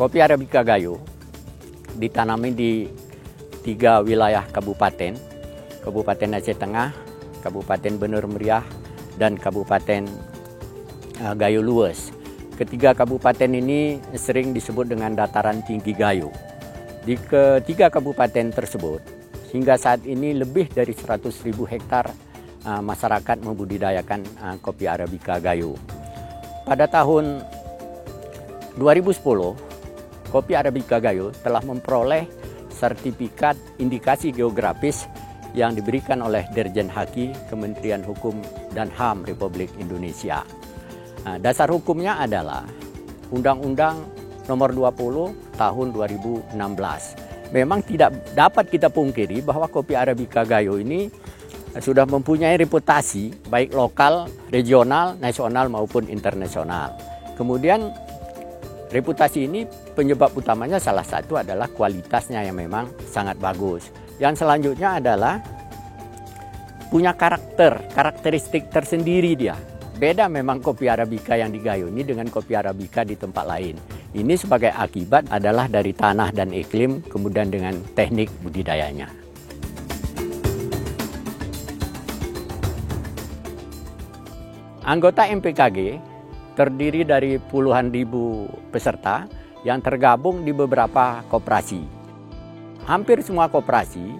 Kopi Arabica Gayo ditanami di 3 wilayah kabupaten, Kabupaten Aceh Tengah, Kabupaten Benur Meriah, dan Kabupaten Gayo Lues. Ketiga kabupaten ini sering disebut dengan dataran tinggi Gayo. Di ketiga kabupaten tersebut, hingga saat ini lebih dari 100.000 hektar masyarakat membudidayakan kopi Arabica Gayo. Pada tahun 2010, kopi Arabica Gayo telah memperoleh sertifikat indikasi geografis yang diberikan oleh Dirjen Haki Kementerian Hukum dan HAM Republik Indonesia. Dasar hukumnya adalah Undang-Undang Nomor 20 Tahun 2016. Memang tidak dapat kita pungkiri bahwa kopi Arabica Gayo ini sudah mempunyai reputasi baik lokal, regional, nasional maupun internasional. Kemudian reputasi ini penyebab utamanya salah satu adalah kualitasnya yang memang sangat bagus. Yang selanjutnya adalah punya karakteristik tersendiri dia. Beda memang kopi Arabica yang di Gayo ini dengan kopi Arabica di tempat lain. Ini sebagai akibat adalah dari tanah dan iklim, kemudian dengan teknik budidayanya. Anggota MPKG terdiri dari puluhan ribu peserta yang tergabung di beberapa koperasi. Hampir semua koperasi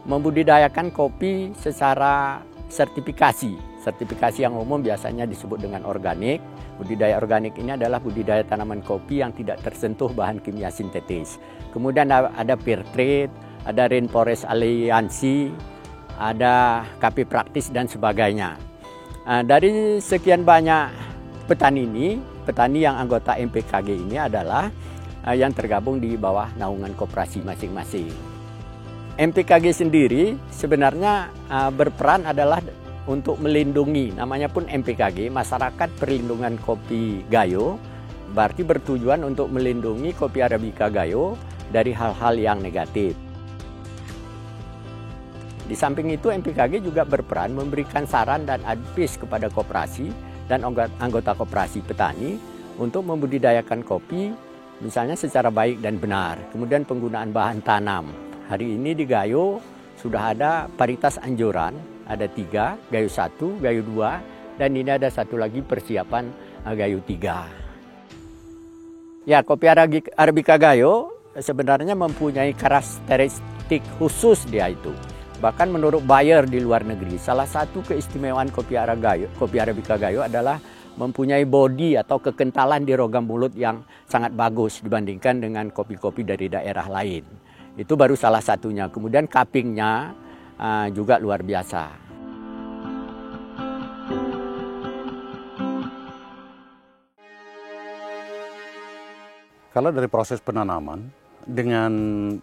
membudidayakan kopi secara sertifikasi. Sertifikasi yang umum biasanya disebut dengan organik. Budidaya organik ini adalah budidaya tanaman kopi yang tidak tersentuh bahan kimia sintetis. Kemudian ada Fair Trade, ada Rainforest Alliance, ada KP Praktis dan sebagainya. Dari sekian banyak petani yang anggota MPKG ini adalah yang tergabung di bawah naungan koperasi masing-masing. MPKG sendiri sebenarnya berperan adalah untuk melindungi, namanya pun MPKG, Masyarakat Perlindungan Kopi Gayo, berarti bertujuan untuk melindungi kopi Arabica Gayo dari hal-hal yang negatif. Di samping itu MPKG juga berperan memberikan saran dan advice kepada koperasi dan anggota koperasi petani untuk membudidayakan kopi misalnya secara baik dan benar. Kemudian penggunaan bahan tanam. Hari ini di Gayo sudah ada paritas anjuran, ada 3, Gayo 1, Gayo 2, dan ini ada satu lagi persiapan Gayo 3. Ya, kopi Arabica Gayo sebenarnya mempunyai karakteristik khusus dia itu. Bahkan menurut buyer di luar negeri, salah satu keistimewaan kopi Arabica Gayo adalah mempunyai bodi atau kekentalan di rogam mulut yang sangat bagus dibandingkan dengan kopi-kopi dari daerah lain. Itu baru salah satunya. Kemudian cuppingnya juga luar biasa. Kalau dari proses penanaman dengan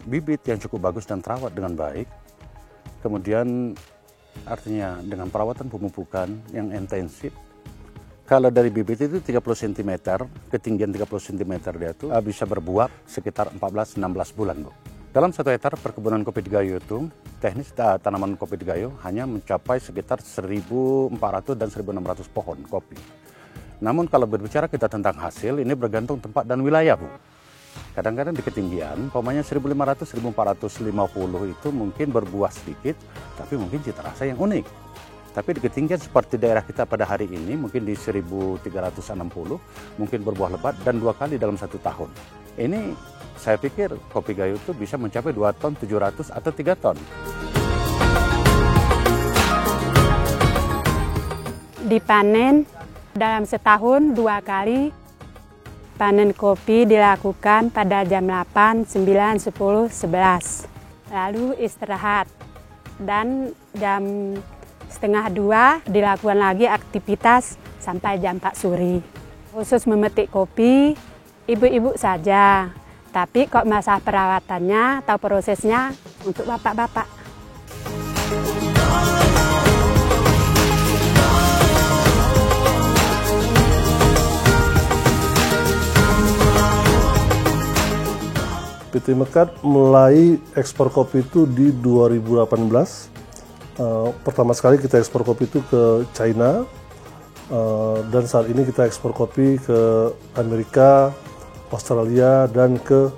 bibit yang cukup bagus dan terawat dengan baik, kemudian artinya dengan perawatan pemupukan yang intensif, kalau dari bibit itu 30 cm, ketinggian 30 cm dia itu bisa berbuah sekitar 14-16 bulan, Bu. Dalam 1 hektar perkebunan kopi di Gayo itu, teknis tanaman kopi di Gayo hanya mencapai sekitar 1.400 dan 1.600 pohon kopi. Namun kalau berbicara kita tentang hasil, ini bergantung tempat dan wilayah, Bu. Kadang-kadang di ketinggian, umpamanya 1.500-1.450 itu mungkin berbuah sedikit, tapi mungkin cita rasa yang unik. Tapi di ketinggian seperti daerah kita pada hari ini, mungkin di 1.360, mungkin berbuah lebat dan 2 kali dalam 1 tahun. Ini saya pikir kopi Gayo itu bisa mencapai 2 ton 700 atau 3 ton. Dipanen dalam setahun 2 kali. Panen kopi dilakukan pada jam 8, 9, 10, 11. Lalu istirahat. Dan jam setengah 2 dilakukan lagi aktivitas sampai jam 4 sore. Khusus memetik kopi, ibu-ibu saja. Tapi kok masa perawatannya atau prosesnya untuk bapak-bapak. PT Mekar mulai ekspor kopi itu di 2018. Pertama sekali kita ekspor kopi itu ke China, dan saat ini kita ekspor kopi ke Amerika, Australia, dan ke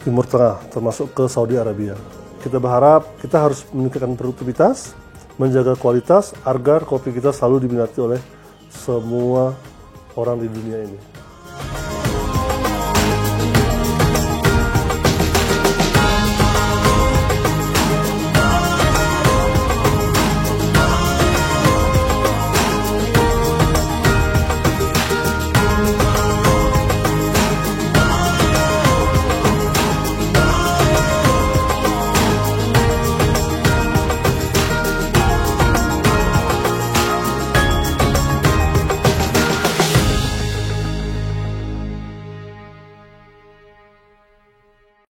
Timur Tengah, termasuk ke Saudi Arabia. Kita berharap kita harus meningkatkan produktivitas, menjaga kualitas, agar kopi kita selalu diminati oleh semua orang di dunia ini.